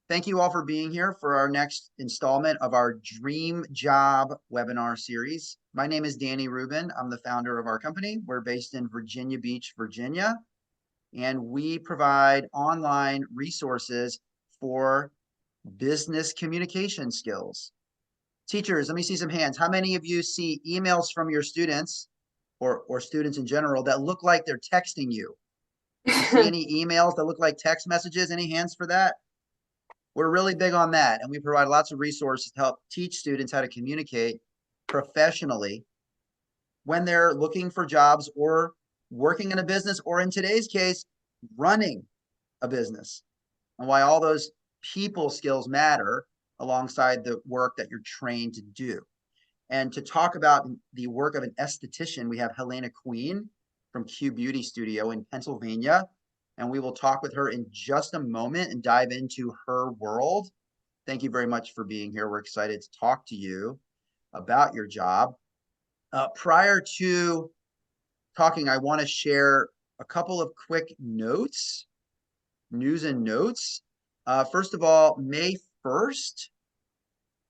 Thank you all for being here for our next installment of our Dream Job webinar series. My name is Danny Rubin. I'm the founder of our company. We're based in Virginia Beach, Virginia, and we provide online resources for business communication skills. Teachers, let me see some hands. How many of you see emails from your students or students in general that look like they're texting you? You see any emails that look like text messages? Any hands for that? We're really big on that, and we provide lots of resources to help teach students how to communicate professionally when they're looking for jobs or working in a business, or in today's case, running a business, and why all those people skills matter alongside the work that you're trained to do. And to talk about the work of an esthetician, we have Helaina Queen from Q Beauty Studio in Pennsylvania. And we will talk with her in just a moment and dive into her world. Thank you very much for being here. We're excited to talk to you about your job. Prior to talking, I want to share a couple of quick notes, news and notes. First of all, May 1st,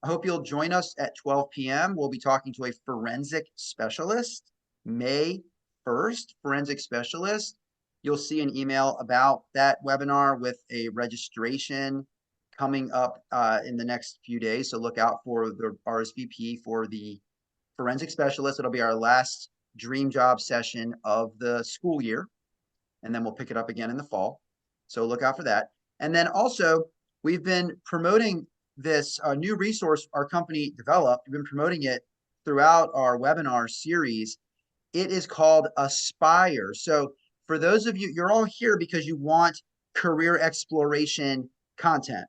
I hope you'll join us at 12 p.m. We'll be talking to a forensic specialist. May 1st, forensic specialist. You'll see an email about that webinar with a registration coming up in the next few days. So look out for the RSVP for the forensic specialist. It'll be our last dream job session of the school year. And then we'll pick it up again in the fall. So look out for that. And then also, we've been promoting this new resource our company developed. We've been promoting it throughout our webinar series. It is called Aspire. So for those of you, you're all here because you want career exploration content.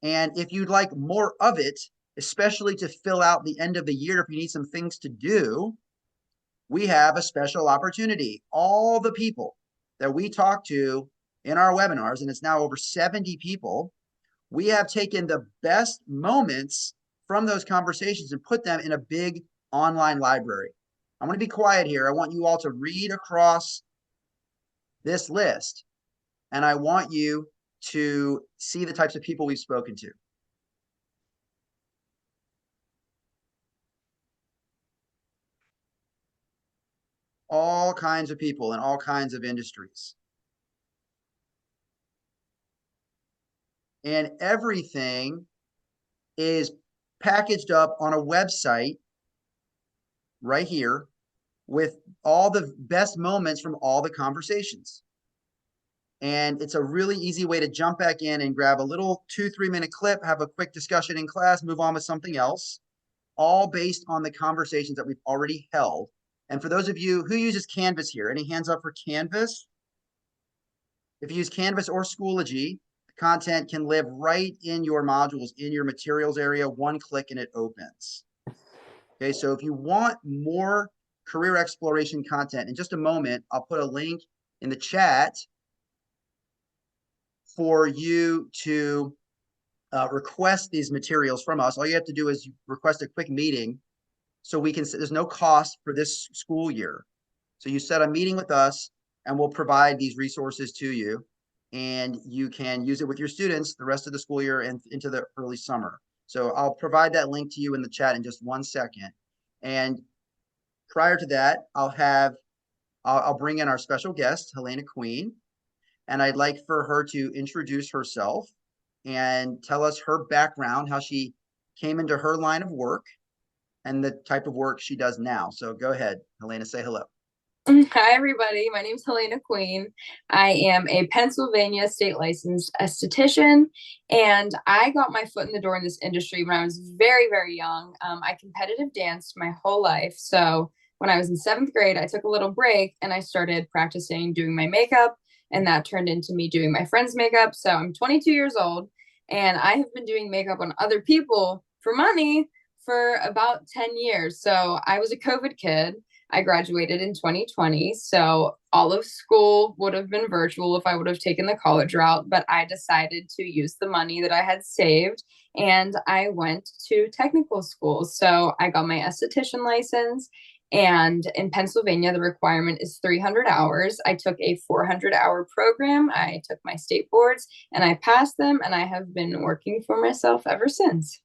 And if you'd like more of it, especially to fill out the end of the year, if you need some things to do, we have a special opportunity. All the people that we talk to in our webinars, and it's now over 70 people, we have taken the best moments from those conversations and put them in a big online library. I'm going to be quiet here. I want you all to read across this list, and I want you to see the types of people we've spoken to. All kinds of people in all kinds of industries. And everything is packaged up on a website right here with all the best moments from all the conversations. And it's a really easy way to jump back in and grab a little 2-3 minute clip, have a quick discussion in class, move on with something else, all based on the conversations that we've already held. And for those of you who uses Canvas here, any hands up for Canvas? If you use Canvas or Schoology, content can live right in your modules, in your materials area, one click and it opens. Okay, so if you want more career exploration content, in just a moment, I'll put a link in the chat for you to request these materials from us. All you have to do is request a quick meeting so we can, there's no cost for this school year. So you set a meeting with us and we'll provide these resources to you, and you can use it with your students the rest of the school year and into the early summer. So I'll provide that link to you in the chat in just 1 second. And prior to that, I'll bring in our special guest, Helaina Queen, and I'd like for her to introduce herself and tell us her background, how she came into her line of work and the type of work she does now. So go ahead, Helaina, say hello. Hi, everybody. My name is Helaina Queen. I am a Pennsylvania state licensed esthetician, and I got my foot in the door in this industry when I was very, very young. I competitive danced my whole life. So when I was in 7th grade, I took a little break and I started practicing doing my makeup, and that turned into me doing my friend's makeup. So I'm 22 years old, and I have been doing makeup on other people for money for about 10 years. So I was a COVID kid. I graduated in 2020, so all of school would have been virtual if I would have taken the college route, but I decided to use the money that I had saved and I went to technical school. So I got my esthetician license And in Pennsylvania, the requirement is 300 hours. I took a 400-hour program. I took my state boards and I passed them, and I have been working for myself ever since.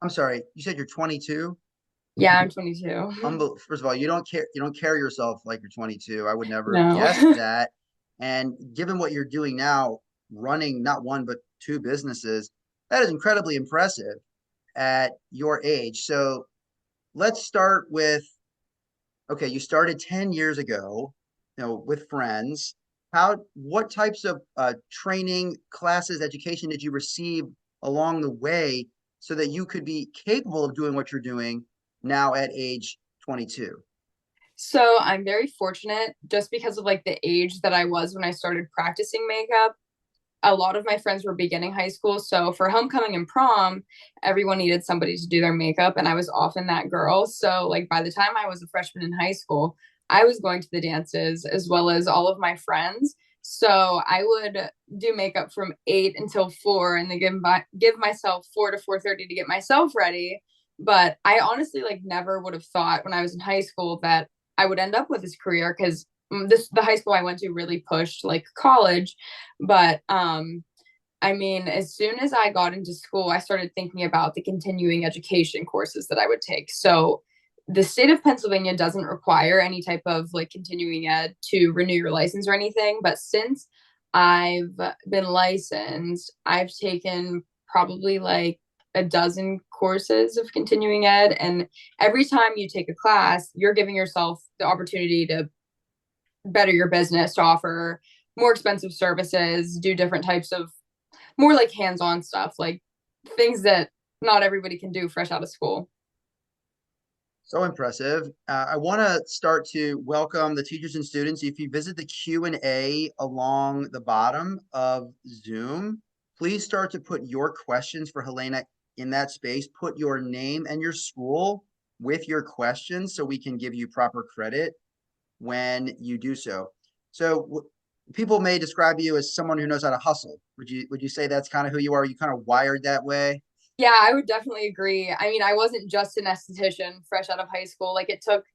I'm sorry, you said you're 22? Yeah, I'm 22. First of all, you don't carry yourself like you're 22. I would never have No. guessed that. And given what you're doing now, running not one but two businesses, that is incredibly impressive at your age. So let's start with, okay, you started 10 years ago, with friends. What types of training, classes, education did you receive along the way so that you could be capable of doing what you're doing now at age 22? So I'm very fortunate just because of like the age that I was when I started practicing makeup. A lot of my friends were beginning high school. So for homecoming and prom, everyone needed somebody to do their makeup. And I was often that girl. So, like, by the time I was a freshman in high school, I was going to the dances as well as all of my friends. So I would do makeup from 8 until 4 and then give myself 4 to 4:30 to get myself ready. But I honestly like never would have thought when I was in high school that I would end up with this career because the high school I went to really pushed like college. But I mean, as soon as I got into school, I started thinking about the continuing education courses that I would take. So the state of Pennsylvania doesn't require any type of like continuing ed to renew your license or anything. But since I've been licensed, I've taken probably like a dozen courses of continuing ed. And every time you take a class, you're giving yourself the opportunity to better your business, to offer more expensive services, do different types of more like hands-on stuff, like things that not everybody can do fresh out of school. So impressive. I want to start to welcome the teachers and students. If you visit the Q&A along the bottom of Zoom, please start to put your questions for Helaina in that space. Put your name and your school with your questions so we can give you proper credit when you do so. So people may describe you as someone who knows how to hustle. Would you say that's kind of who you are? Are you kind of wired that way? Yeah, I would definitely agree. I mean, I wasn't just an esthetician fresh out of high school. Like it took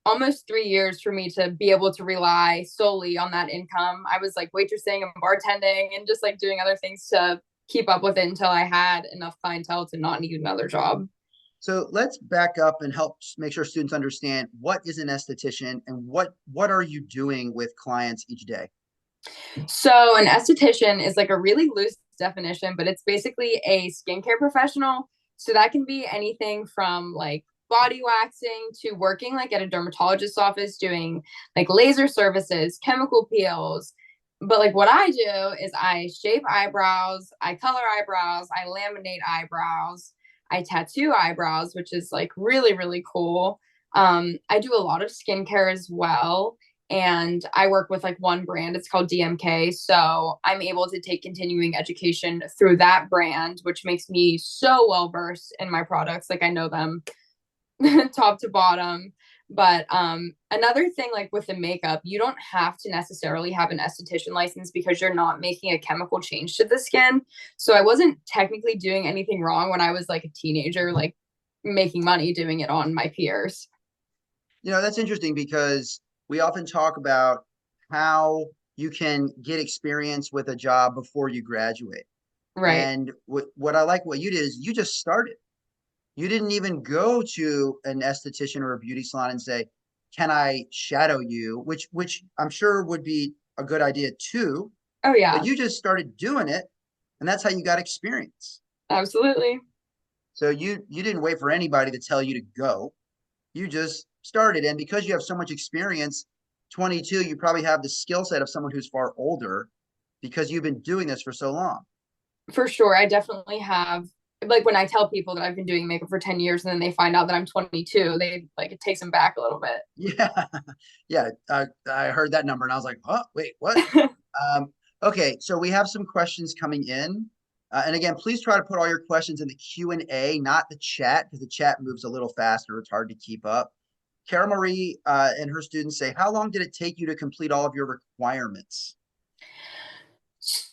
almost 3 years for me to be able to rely solely on that income. I was like waitressing and bartending and just like doing other things to keep up with it until I had enough clientele to not need another job. So let's back up and help make sure students understand what is an esthetician and what are you doing with clients each day? So, an esthetician is like a really loose definition, but it's basically a skincare professional. So, that can be anything from like body waxing to working like at a dermatologist's office doing like laser services, chemical peels. But like what I do is I shape eyebrows, I color eyebrows, I laminate eyebrows, I tattoo eyebrows, which is like really, really cool. I do a lot of skincare as well, and I work with like one brand. It's called DMK. So I'm able to take continuing education through that brand, which makes me so well versed in my products. Like I know them top to bottom. But another thing, like with the makeup, you don't have to necessarily have an esthetician license because you're not making a chemical change to the skin. So I wasn't technically doing anything wrong when I was like a teenager, like making money doing it on my peers. That's interesting because we often talk about how you can get experience with a job before you graduate. Right. And what I like what you did is you just started. You didn't even go to an esthetician or a beauty salon and say, "Can I shadow you?" Which I'm sure would be a good idea too, Oh, but yeah, you just started doing it, and that's how you got experience. absolutely. So you didn't wait for anybody to tell you to go. You just started, and because you have so much experience, 22, you probably have the skill set of someone who's far older because you've been doing this for so long. For sure. I definitely have. Like when I tell people that I've been doing makeup for 10 years and then they find out that I'm 22, they like it takes them back a little Yeah, yeah. I heard that number and I was like, "Oh, wait, what?" bit. Um, okay, so we have some questions coming in. And again, please try to put all your questions in the Q&A, not the chat, because the chat moves a little faster. It's hard to keep up. Cara Marie and her students say, how long did it take you to complete all of your requirements?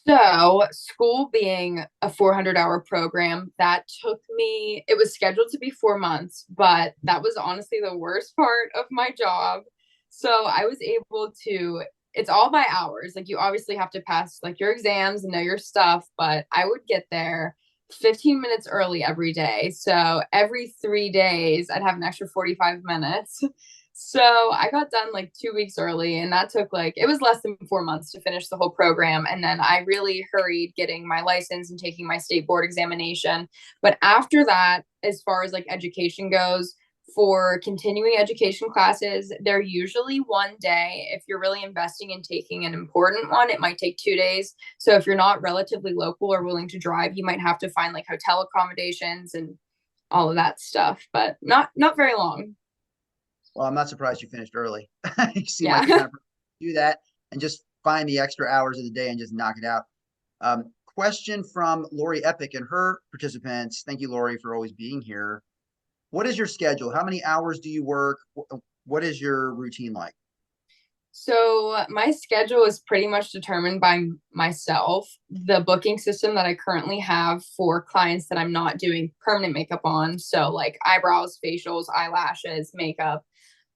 So, school being a 400-hour program, that took me, it was scheduled to be 4 months, but that was honestly the worst part of my job. So, I was able to, it's all by hours. Like, you obviously have to pass like your exams and know your stuff, but I would get there 15 minutes early every day. So, every 3 days, I'd have an extra 45 minutes. So I got done like 2 weeks early, and that took like, it was less than 4 months to finish the whole program. And then I really hurried getting my license and taking my state board examination. But after that, as far as like education goes, for continuing education classes, they're usually one day. If you're really investing in taking an important one, it might take 2 days. So if you're not relatively local or willing to drive, you might have to find like hotel accommodations and all of that stuff, but not very long. Well, I'm not surprised you finished early. You seem like the Yeah. kind of person to do that and just find the extra hours of the day and just knock it out. Question from Lori Epic and her participants. Thank you, Lori, for always being here. What is your schedule? How many hours do you work? What is your routine like? So my schedule is pretty much determined by myself. The booking system that I currently have for clients that I'm not doing permanent makeup on, so like eyebrows, facials, eyelashes, makeup,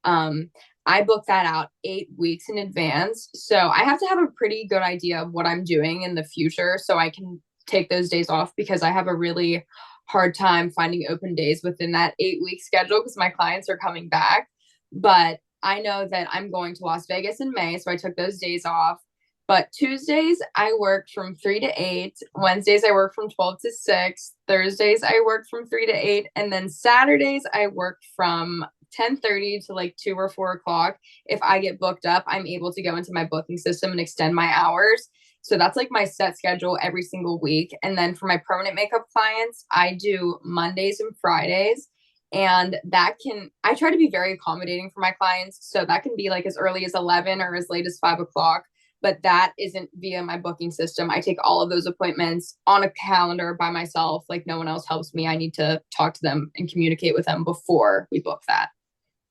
um, I book that out 8 weeks in advance. So I have to have a pretty good idea of what I'm doing in the future so I can take those days off, because I have a really hard time finding open days within that 8 week schedule because my clients are coming back. But I know that I'm going to Las Vegas in May, so I took those days off. But Tuesdays, I work from 3 to 8. Wednesdays, I work from 12 to 6. Thursdays, I work from 3 to 8. And then Saturdays, I work from 10:30 to like 2 or 4 o'clock. If I get booked up, I'm able to go into my booking system and extend my hours. So that's like my set schedule every single week. And then for my permanent makeup clients, I do Mondays and Fridays. And that can, I try to be very accommodating for my clients. So that can be like as early as 11 or as late as 5 o'clock. But that isn't via my booking system. I take all of those appointments on a calendar by myself. Like no one else helps me. I need to talk to them and communicate with them before we book that.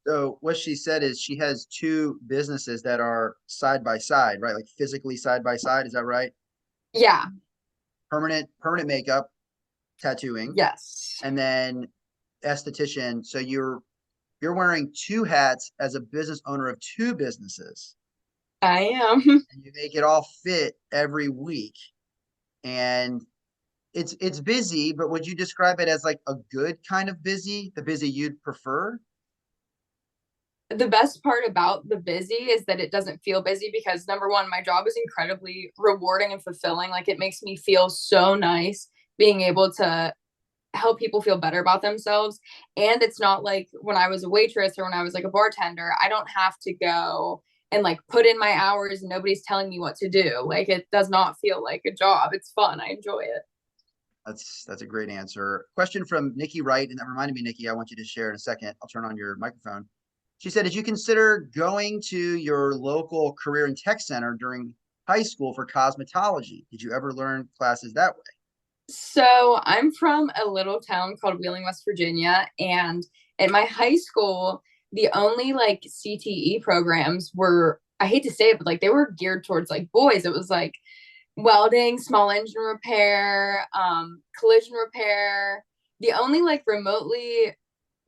So what she said is she has two businesses that are side by side, right? Like physically side by side. Is that right? Yeah. Permanent makeup, tattooing, Yes. and then esthetician. So you're wearing two hats as a business owner of two businesses, I am. and you make it all fit every week. And it's busy, but would you describe it as like a good kind of busy, the busy you'd prefer? The best part about the busy is that it doesn't feel busy, because number one, my job is incredibly rewarding and fulfilling. Like it makes me feel so nice being able to help people feel better about themselves. And it's not like when I was a waitress or when I was like a bartender, I don't have to go and like put in my hours and nobody's telling me what to do. Like it does not feel like a job. It's fun. I enjoy it. That's a great answer. Question from Nikki Wright, and that reminded me, Nikki, I want you to share in a second. I'll turn on your microphone. She said, did you consider going to your local career and tech center during high school for cosmetology? Did you ever learn classes that way? So I'm from a little town called Wheeling, West Virginia, and at my high school, the only like CTE programs were, I hate to say it, but like they were geared towards like boys. It was like welding, small engine repair, collision repair. The only like remotely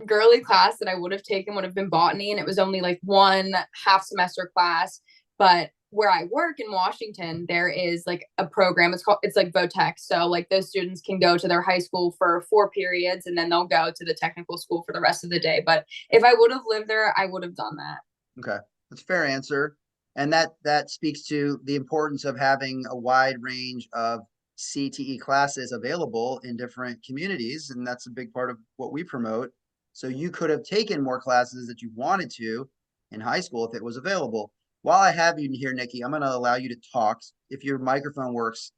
girly class that I would have taken would have been botany, and it was only like one half semester class. But where I work in Washington, there is like a program. It's like VOTEC. So like those students can go to their high school for 4 periods, and then they'll go to the technical school for the rest of the day. But if I would have lived there, I would have done that. Okay, that's a fair answer. And that speaks to the importance of having a wide range of CTE classes available in different communities. And that's a big part of what we promote. So you could have taken more classes that you wanted to in high school if it was available. While I have you here, Nikki, I'm going to allow you to talk. If your microphone works,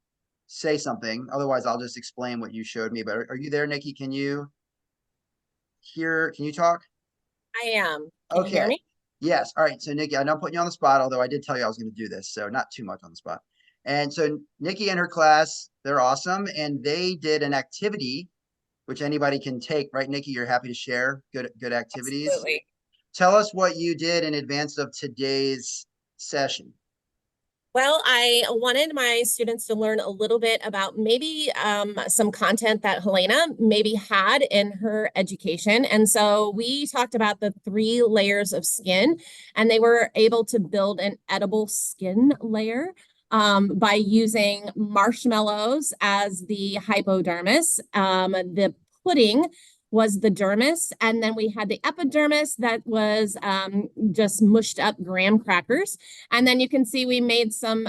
say something. Otherwise, I'll just explain what you showed me. But are you there, Nikki? Can you hear? Can you talk? I am. Can you hear Okay. me? Yes. All right. So Nikki, I know I'm putting you on the spot, although I did tell you I was going to do this, so not too much on the spot. And so Nikki and her class, they're awesome, and they did an activity which anybody can take, right? Nikki, you're happy to share good activities. Absolutely. Tell us what you did in advance of today's session. Well, I wanted my students to learn a little bit about maybe some content that Helaina maybe had in her education. And so we talked about the 3 layers of skin, and they were able to build an edible skin layer by using marshmallows as the hypodermis. The pudding was the dermis, and then we had the epidermis that was just mushed up graham crackers. And then you can see we made some,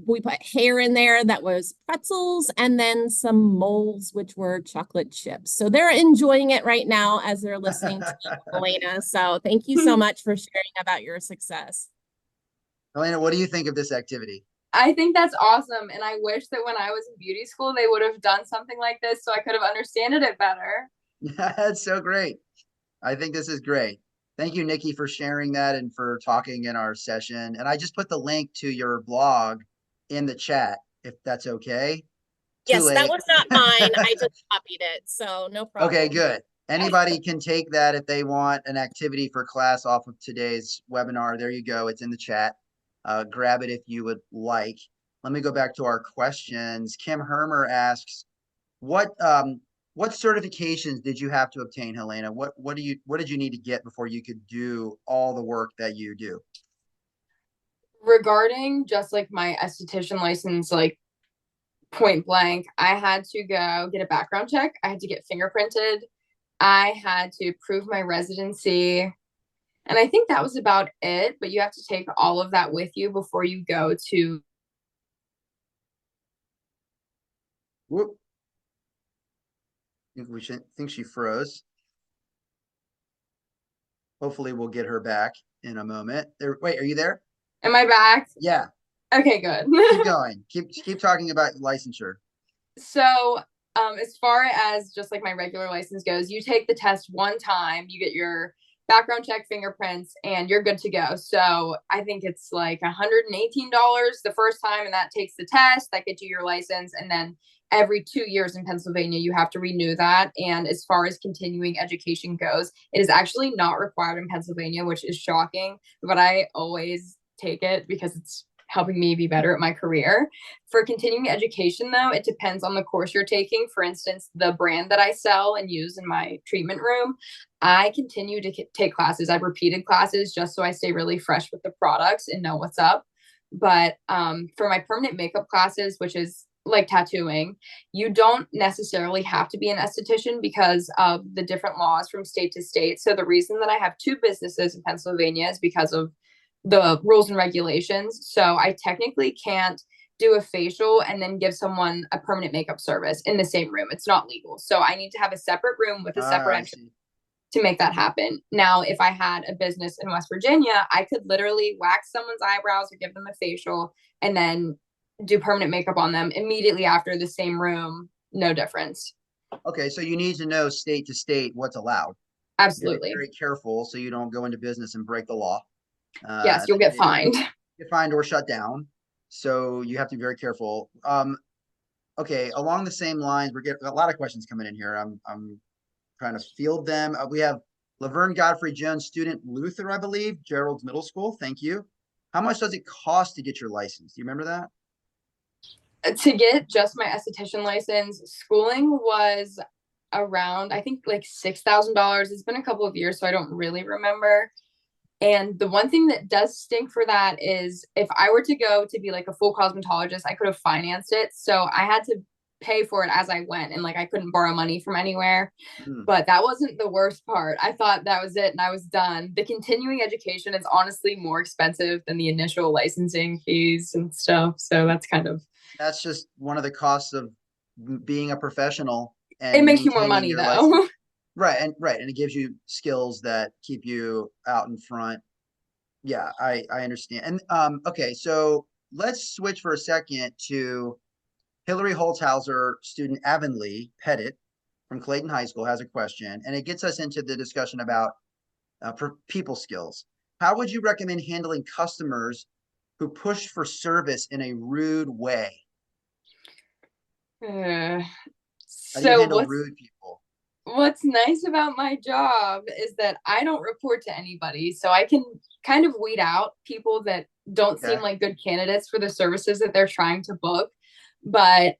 we put hair in there that was pretzels, and then some moles, which were chocolate chips. So they're enjoying it right now as they're listening to Helaina. So thank you so much for sharing about your success. Helaina, what do you think of this activity? I think that's awesome. And I wish that when I was in beauty school, they would have done something like this so I could have understood it better. That's so great. I think this is great. Thank you, Nikki, for sharing that and for talking in our session. And I just put the link to your blog in the chat, if that's okay. Too Yes, that late. was not mine. I just copied it. So no Okay, problem. good. Anybody can take that if they want an activity for class off of today's webinar. There you go. It's in the chat. Grab it if you would like. Let me go back to our questions. Kim Hermer asks, what certifications did you have to obtain, Helaina? What did you need to get before you could do all the work that you do? Regarding just like my esthetician license, like point blank, I had to go get a background check. I had to get fingerprinted. I had to prove my residency. And I think that was about it. But you have to take all of that with you before you go to. Whoop. Think she froze. Hopefully we'll get her back in a moment. Wait, are you there? Am I back? Yeah. Okay, good. Keep going. Keep talking about licensure. So, as far as just like my regular license goes, you take the test one time, you get your background check, fingerprints, and you're good to go. So I think it's like $118 the first time, and that takes the test, that gets you your license, and then every 2 years in Pennsylvania, you have to renew that. And as far as continuing education goes, it is actually not required in Pennsylvania, which is shocking, but I always take it because it's helping me be better at my career. For continuing education, though, it depends on the course you're taking. For instance, the brand that I sell and use in my treatment room, I continue to take classes. I've repeated classes just so I stay really fresh with the products and know what's up. But for my permanent makeup classes, which is like tattooing, you don't necessarily have to be an esthetician because of the different laws from state to state. So the reason that I have 2 businesses in Pennsylvania is because of the rules and regulations. So I technically can't do a facial and then give someone a permanent makeup service in the same room. It's not legal. So I need to have a separate room with a separate I entrance see. to make that happen. Now, if I had a business in West Virginia, I could literally wax someone's eyebrows or give them a facial and then do permanent makeup on them immediately after, the same room, no difference. Okay, so you need to know state to state what's allowed. Absolutely. Very careful so you don't go into business and break the law. Yes, you'll get fined. Get fined or shut down. So you have to be very careful. Okay, along the same lines, we're getting a lot of questions coming in here. I'm trying to field them. We have Laverne Godfrey Jones, student Luther, I believe, Gerald's Middle School. Thank you. How much does it cost to get your license? Do you remember that? To get just my esthetician license, schooling was around, I think, like $6,000. It's been a couple of years, so I don't really remember. And the one thing that does stink for that is if I were to go to be like a full cosmetologist, I could have financed it. So I had to pay for it as I went, and like I couldn't borrow money from anywhere. But that wasn't the worst part. I thought that was it and I was done. The continuing education is honestly more expensive than the initial licensing fees and stuff. So That's just one of the costs of being a professional it and makes you more maintaining money your though. license. Right, and it gives you skills that keep you out in front. Yeah, I understand. And okay, so let's switch for a second to Hillary Holzhauser, student Avonlea Pettit from Clayton High School has a question, and it gets us into the discussion about people skills. How would you recommend handling customers who push for service in a rude way? Uh, How do you so handle rude people? What's nice about my job is that I don't report to anybody, so I can kind of weed out people that don't seem Okay. like good candidates for the services that they're trying to book. But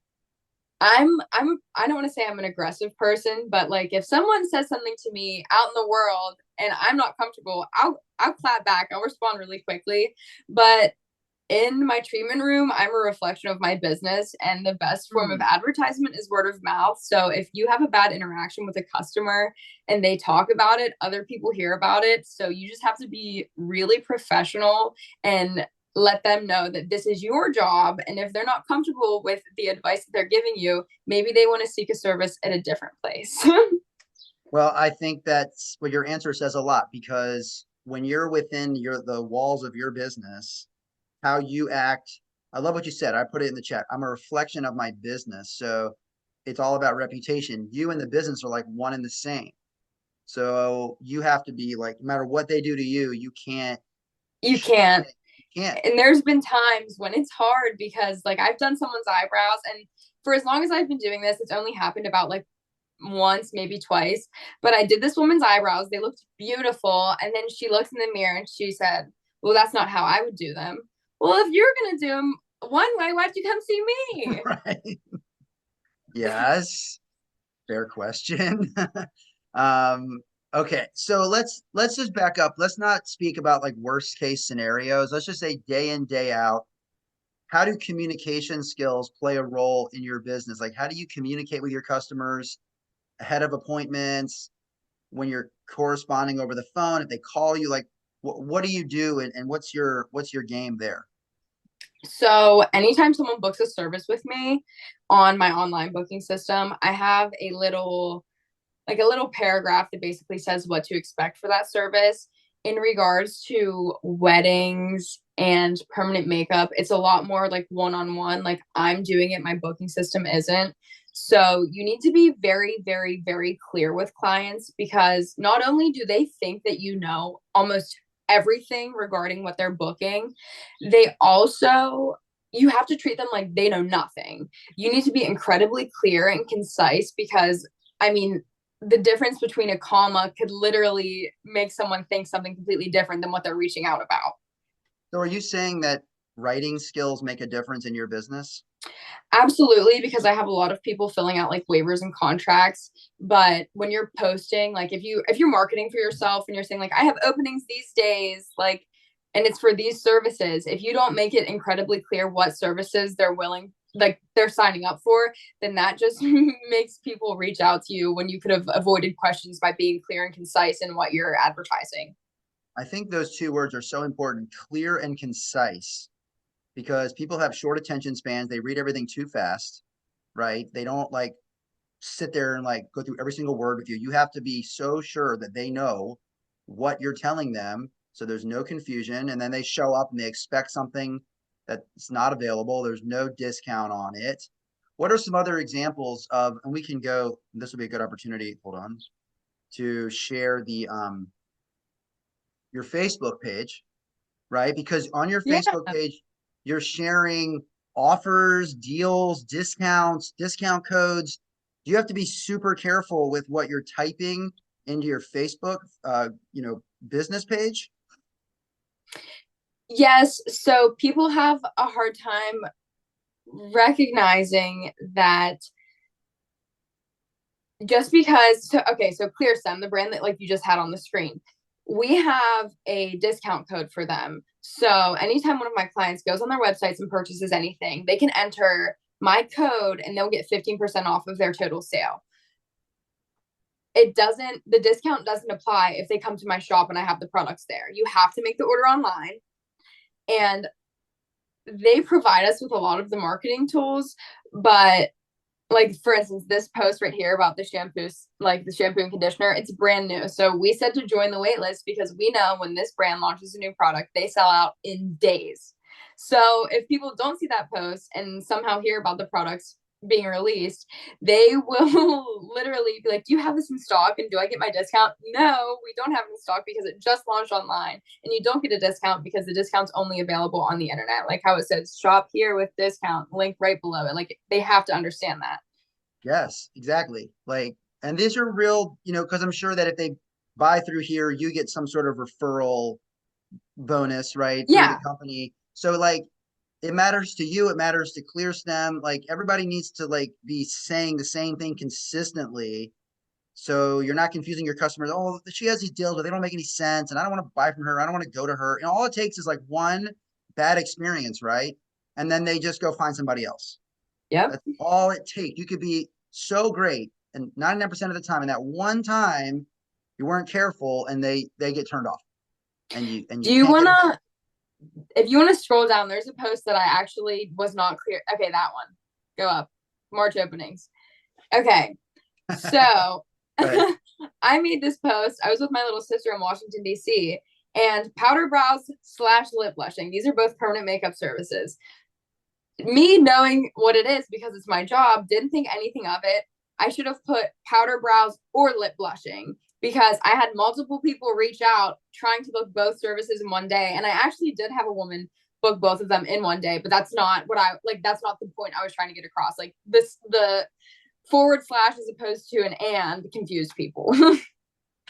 I don't want to say I'm an aggressive person, but like if someone says something to me out in the world and I'm not comfortable, I'll clap back. I'll respond really quickly. But in my treatment room, I'm a reflection of my business, and the best form of Hmm. advertisement is word of mouth. So if you have a bad interaction with a customer and they talk about it, other people hear about it. So you just have to be really professional and let them know that this is your job. And if they're not comfortable with the advice that they're giving you, maybe they want to seek a service at a different place. Well, I think that's what your answer says a lot because when you're within the walls of your business, how you act. I love what you said. I put it in the chat. I'm a reflection of my business. So it's all about reputation. You and the business are like one and the same. So you have to be like, no matter what they do to you, you can't, You can't. you can't. And there's been times when it's hard because like I've done someone's eyebrows, and for as long as I've been doing this, it's only happened about like once, maybe twice. But I did this woman's eyebrows. They looked beautiful. And then she looked in the mirror and she said, well, that's not how I would do them. Well, if you're going to do them one way, why'd you come see me? Right. Yes. Fair question. um, okay. So let's just back up. Let's not speak about like worst case scenarios. Let's just say day in, day out. How do communication skills play a role in your business? Like how do you communicate with your customers ahead of appointments, when you're corresponding over the phone, if they call you, like what do you do and what's your game there? So anytime someone books a service with me on my online booking system, I have a little paragraph that basically says what to expect for that service. In regards to weddings and permanent makeup, it's a lot more like one-on-one, like I'm doing it, my booking system isn't. So you need to be very, very, very clear with clients, because not only do they think that you know almost everything regarding what they're booking, they also, you have to treat them like they know nothing. You need to be incredibly clear and concise, because I mean, the difference between a comma could literally make someone think something completely different than what they're reaching out about. So are you saying that writing skills make a difference in your business? Absolutely, because I have a lot of people filling out like waivers and contracts. But when you're posting, like if you're marketing for yourself and you're saying like I have openings these days, like, and it's for these services, if you don't make it incredibly clear what services they're willing, like they're signing up for, then that just makes people reach out to you when you could have avoided questions by being clear and concise in what you're advertising. I think those two words are so important, clear and concise, because people have short attention spans. They read everything too fast, right? They don't like sit there and like go through every single word with you. You have to be so sure that they know what you're telling them so there's no confusion. And then they show up and they expect something that's not available. There's no discount on it. What are some other examples of, and we can go, this will be a good opportunity, hold on, to share the your Facebook page, right? Because on your Yeah. Facebook page, you're sharing offers, deals, discounts, discount codes. You have to be super careful with what you're typing into your Facebook, business page. Yes. So people have a hard time recognizing that just because, so okay, so ClearStem, the brand that like you just had on the screen, we have a discount code for them. So anytime one of my clients goes on their websites and purchases anything, they can enter my code and they'll get 15% off of their total sale. The discount doesn't apply if they come to my shop and I have the products there. You have to make the order online, and they provide us with a lot of the marketing tools. But like for instance, this post right here about the shampoos, like the shampoo and conditioner, it's brand new. So we said to join the wait list because we know when this brand launches a new product, they sell out in days. So if people don't see that post and somehow hear about the products being released, they will literally be like, do you have this in stock? And do I get my discount? No, we don't have it in stock because it just launched online. And you don't get a discount because the discount's only available on the internet. Like how it says shop here with discount, link right below it. Like they have to understand that. Yes, exactly. Like And these are real, because I'm sure that if they buy through here, you get some sort of referral bonus, right, through the Yeah. company. So like it matters to you, it matters to ClearStem. Like everybody needs to like be saying the same thing consistently. So you're not confusing your customers. Oh, she has these deals, but they don't make any sense. And I don't want to buy from her. I don't want to go to her. And all it takes is like one bad experience, right? And then they just go find somebody else. Yep. That's all it takes. You could be so great, and 99% of the time, and that one time you weren't careful, and they get turned off, and you Do you can't get want them back. to, if you want to scroll down, there's a post that I actually was not clear. Okay, that one. Go up. March openings. Okay. So Right. I made this post. I was with my little sister in Washington, D.C., and powder brows / lip blushing. These are both permanent makeup services. Me knowing what it is because it's my job, didn't think anything of it. I should have put powder brows or lip blushing because I had multiple people reach out trying to book both services in one day. And I actually did have a woman book both of them in one day, but that's not what I like. That's not the point I was trying to get across. Like this, the forward slash as opposed to an and confused people.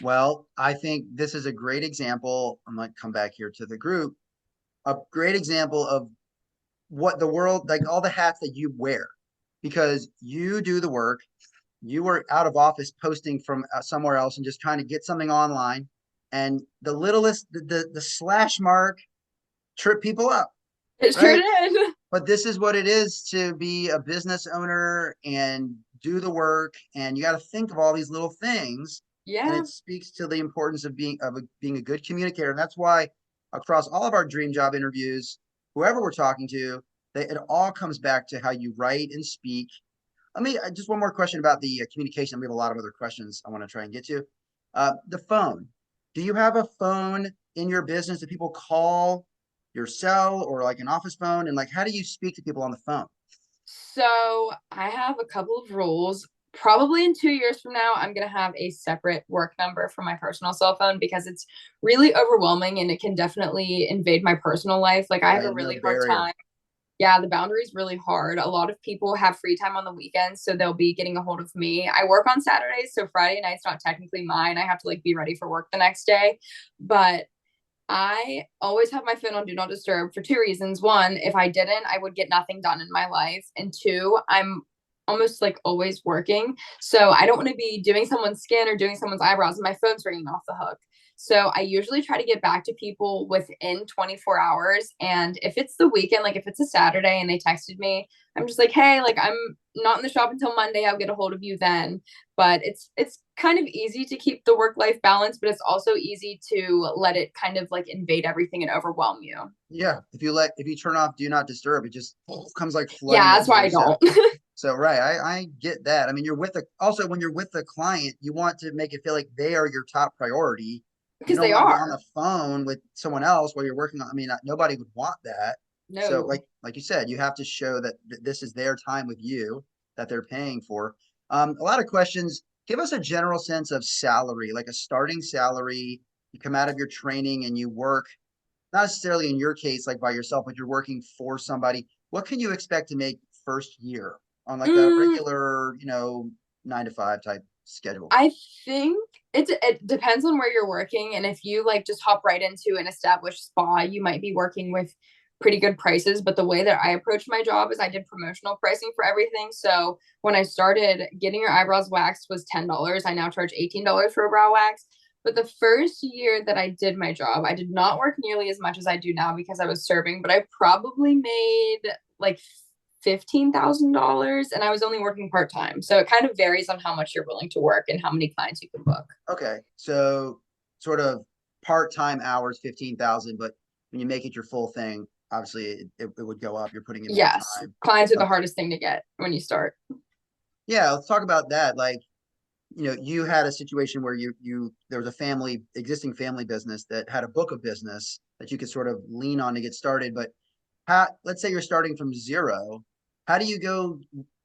Well, I think this is a great example. I'm going to come back here to the group. A great example of what the world, like all the hats that you wear, because you do the work. You were out of office posting from somewhere else and just trying to get something online. And the littlest, the slash mark trip people up, It sure right? did. But this is what it is to be a business owner and do the work. And you got to think of all these little things. And Yeah. it speaks to the importance of being a good communicator. And that's why across all of our dream job interviews, whoever we're talking to, it all comes back to how you write and speak. Let me just one more question about the communication. We have a lot of other questions I want to try and get to. The phone. Do you have a phone in your business that people call your cell or like an office phone? And like, how do you speak to people on the phone? So I have a couple of rules. Probably in 2 years from now, I'm going to have a separate work number for my personal cell phone because it's really overwhelming and it can definitely invade my personal life. Like I have Right. a No really hard barrier. time. Yeah, the boundary is really hard. A lot of people have free time on the weekends, so they'll be getting a hold of me. I work on Saturdays, so Friday night's not technically mine. I have to like be ready for work the next day. But I always have my phone on Do Not Disturb for two reasons. One, if I didn't, I would get nothing done in my life. And two, I'm almost like always working. So I don't want to be doing someone's skin or doing someone's eyebrows and my phone's ringing off the hook. So I usually try to get back to people within 24 hours. And if it's the weekend, like if it's a Saturday and they texted me, I'm just like, hey, like I'm not in the shop until Monday. I'll get a hold of you then. But it's kind of easy to keep the work life balance, but it's also easy to let it kind of like invade everything and overwhelm you. Yeah. If you turn off Do Not Disturb, it just comes like flooding Yeah, that's in why here. I So don't. so right, I get that. I mean, also when you're with the client, you want to make it feel like they are your top priority. You Because don't they want to be on are. the phone with someone else while you're working on. I mean, nobody would want that. So No. like you said, you have to show that this is their time with you that they're paying for. A lot of questions. Give us a general sense of salary, like a starting salary. You come out of your training and you work, not necessarily in your case like by yourself, but you're working for somebody. What can you expect to make first year on like a Mm, regular, 9 to 5 type schedule? I think it depends on where you're working. And if you like just hop right into an established spa, you might be working with pretty good prices. But the way that I approached my job is I did promotional pricing for everything. So when I started, getting your eyebrows waxed was $10. I now charge $18 for a brow wax. But the first year that I did my job, I did not work nearly as much as I do now because I was serving, but I probably made like $15,000 and I was only working part time. So it kind of varies on how much you're willing to work and how many clients you can book. Okay. So sort of part-time hours, 15,000, but when you make it your full thing, obviously it would go up. You're putting in more Yes, time. clients are the Okay. hardest thing to get when you start. Yeah, let's talk about that. Like, you had a situation where there was a existing family business that had a book of business that you could sort of lean on to get started. But let's say you're starting from zero. How do you go?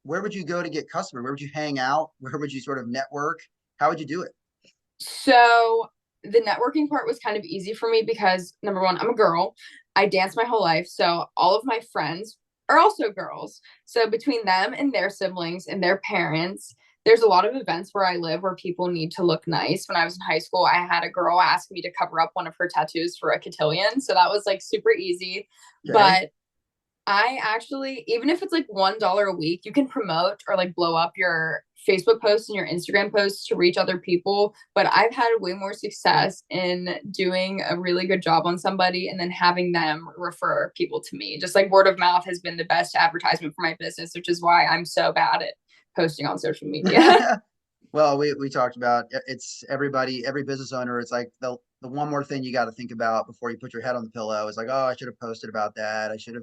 Where would you go to get customers? Where would you hang out? Where would you sort of network? How would you do it? So the networking part was kind of easy for me because number one, I'm a girl. I danced my whole life. So all of my friends are also girls. So between them and their siblings and their parents, there's a lot of events where I live where people need to look nice. When I was in high school, I had a girl ask me to cover up one of her tattoos for a cotillion. So that was like super easy. Okay. But I actually, even if it's like $1 a week, you can promote or like blow up your Facebook posts and your Instagram posts to reach other people. But I've had way more success in doing a really good job on somebody and then having them refer people to me. Just like word of mouth has been the best advertisement for my business, which is why I'm so bad at posting on social media. Well, we talked about it's everybody, every business owner. It's like the one more thing you got to think about before you put your head on the pillow is like, oh, I should have posted about that. I should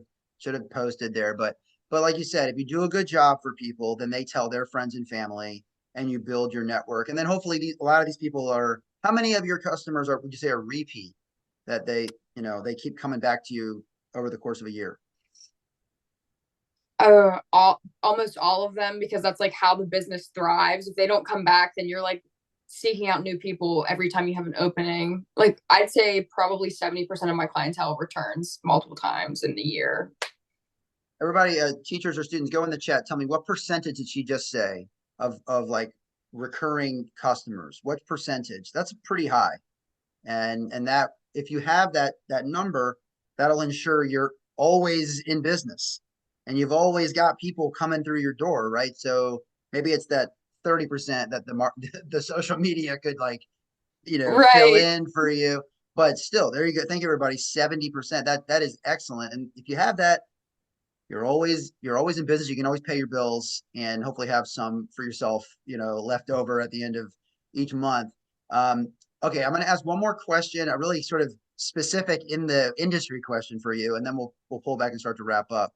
have posted there. But like you said, if you do a good job for people, then they tell their friends and family, and you build your network. And then hopefully a lot of these people are. How many of your customers are? Would you say are repeat that they keep coming back to you over the course of a year? Almost all of them, because that's like how the business thrives. If they don't come back, then you're like seeking out new people every time you have an opening. Like I'd say probably 70% of my clientele returns multiple times in the year. Everybody, teachers or students, go in the chat. Tell me what percentage did she just say of like recurring customers? What percentage? That's pretty high. And that if you have that number, that'll ensure you're always in business and you've always got people coming through your door, right? So maybe it's that 30% that the social media could like, fill Right. in for you. But still, there you go. Thank you, everybody. 70%. That is excellent. And if you have that, you're always in business. You can always pay your bills and hopefully have some for yourself, left over at the end of each month. Okay, I'm going to ask one more question, a really sort of specific in the industry question for you, and then we'll pull back and start to wrap up.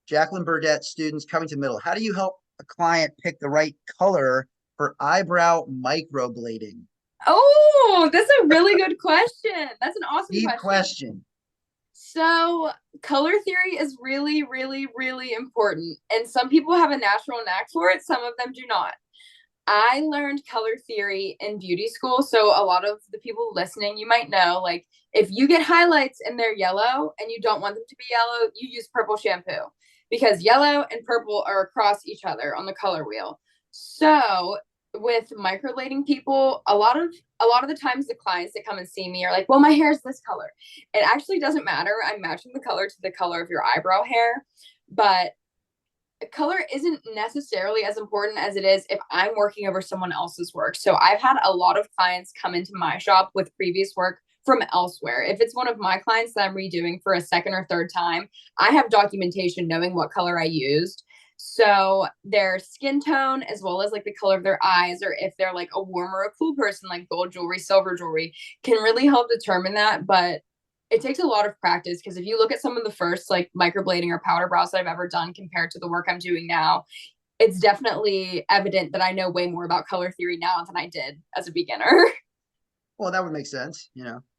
Jacqueline Burdett, students, Covington Middle. How do you help a client pick the right color for eyebrow microblading? Oh, that's a really good question. That's an awesome Deep question. question. So, color theory is really, really, really important. And some people have a natural knack for it, some of them do not. I learned color theory in beauty school. So, a lot of the people listening, you might know, like, if you get highlights and they're yellow and you don't want them to be yellow, you use purple shampoo because yellow and purple are across each other on the color wheel. So, with microblading people, a lot of the times the clients that come and see me are like, well, my hair is this color. It actually doesn't matter. I'm matching the color to the color of your eyebrow hair, but color isn't necessarily as important as it is if I'm working over someone else's work. So I've had a lot of clients come into my shop with previous work from elsewhere. If it's one of my clients that I'm redoing for a second or third time, I have documentation knowing what color I used. So their skin tone, as well as like the color of their eyes, or if they're like a warm or a cool person, like gold jewelry, silver jewelry, can really help determine that. But it takes a lot of practice, because if you look at some of the first like microblading or powder brows that I've ever done compared to the work I'm doing now, it's definitely evident that I know way more about color theory now than I did as a beginner. Well, that would make sense,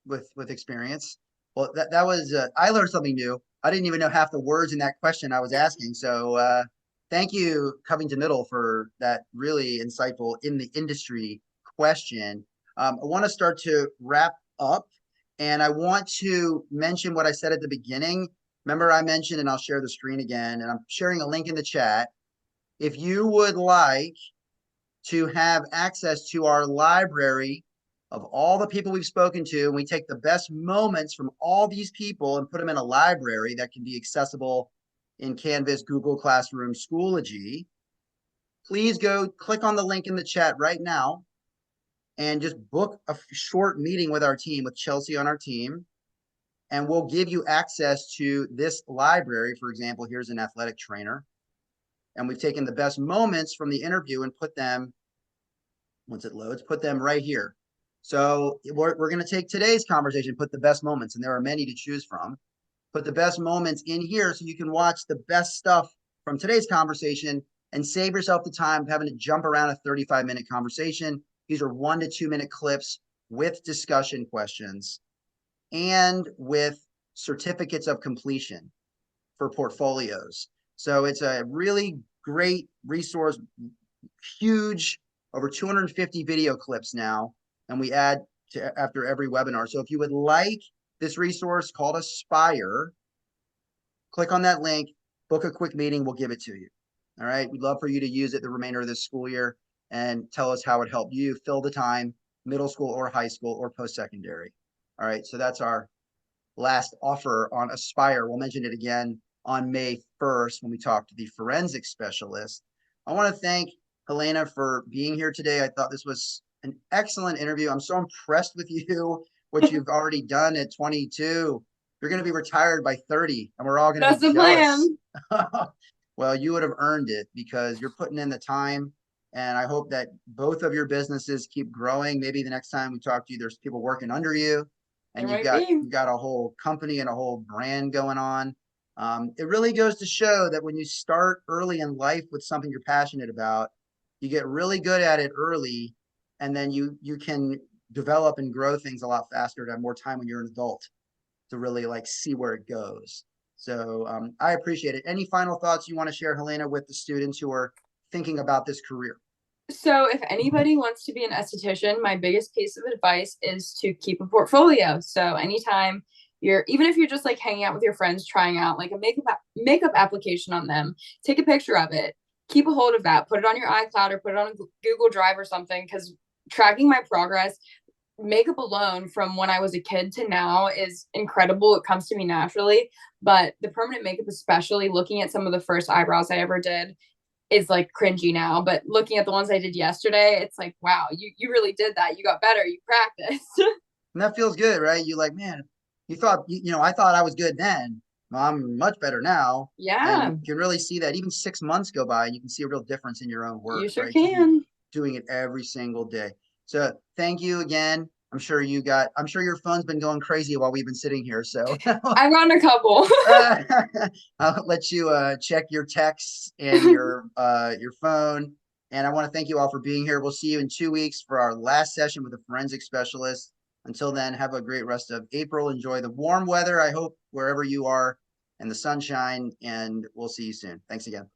with experience. Well, that was I learned something new. I didn't even know half the words in that question I was asking. So thank you, Covington Middle, for that really insightful in the industry question. I want to start to wrap up, and I want to mention what I said at the beginning. Remember, I mentioned, and I'll share the screen again, and I'm sharing a link in the chat. If you would like to have access to our library of all the people we've spoken to, and we take the best moments from all these people and put them in a library that can be accessible in Canvas, Google Classroom, Schoology. Please go click on the link in the chat right now and just book a short meeting with our team, with Chelsea on our team, and we'll give you access to this library. For example, here's an athletic trainer, and we've taken the best moments from the interview and put them, once it loads, put them right here. So we're going to take today's conversation, put the best moments, and there are many to choose from. Put the best moments in here so you can watch the best stuff from today's conversation and save yourself the time of having to jump around a 35-minute conversation. These are 1 to 2 minute clips with discussion questions and with certificates of completion for portfolios. So it's a really great resource, huge, over 250 video clips now, and we add to after every webinar. So if you would like this resource called Aspire, click on that link, book a quick meeting, we'll give it to you. All right, we'd love for you to use it the remainder of this school year. and tell us how it helped you fill the time, middle school or high school or post-secondary. All right, so that's our last offer on Aspire. We'll mention it again on May 1st when we talk to the forensic specialist. I want to thank Helaina for being here today. I thought this was an excellent interview. I'm so impressed with you, what you've already done at 22. You're going to be retired by 30, and we're all going to That's be the jealous. plan. Well, you would have earned it because you're putting in the time. And I hope that both of your businesses keep growing. Maybe the next time we talk to you, there's people working under you, There and might be. you've got a whole company and a whole brand going on. It really goes to show that when you start early in life with something you're passionate about, you get really good at it early, and then you can develop and grow things a lot faster to have more time when you're an adult to really like see where it goes. So I appreciate it. Any final thoughts you want to share, Helaina, with the students who are thinking about this career? So if anybody wants to be an esthetician, my biggest piece of advice is to keep a portfolio. So anytime even if you're just like hanging out with your friends, trying out like a makeup application on them, take a picture of it, keep a hold of that, put it on your iCloud or put it on a Google Drive or something, because tracking my progress, makeup alone from when I was a kid to now is incredible. It comes to me naturally, but the permanent makeup, especially looking at some of the first eyebrows I ever did, is like cringy now, but looking at the ones I did yesterday, it's like, wow, you really did that. You got better. You practiced. And that feels good, right? You like, man, I thought I was good then. Well, I'm much better now. And Yeah, you can really see that even 6 months go by and you can see a real difference in your own work, you sure right? Because you're can. doing it every single day. So thank you again. I'm sure your phone's been going crazy while we've been sitting here. So I've gotten a couple. I'll let you check your texts and your phone. And I want to thank you all for being here. We'll see you in 2 weeks for our last session with a forensic specialist. Until then, have a great rest of April. Enjoy the warm weather, I hope, wherever you are, and the sunshine. And we'll see you soon. Thanks again.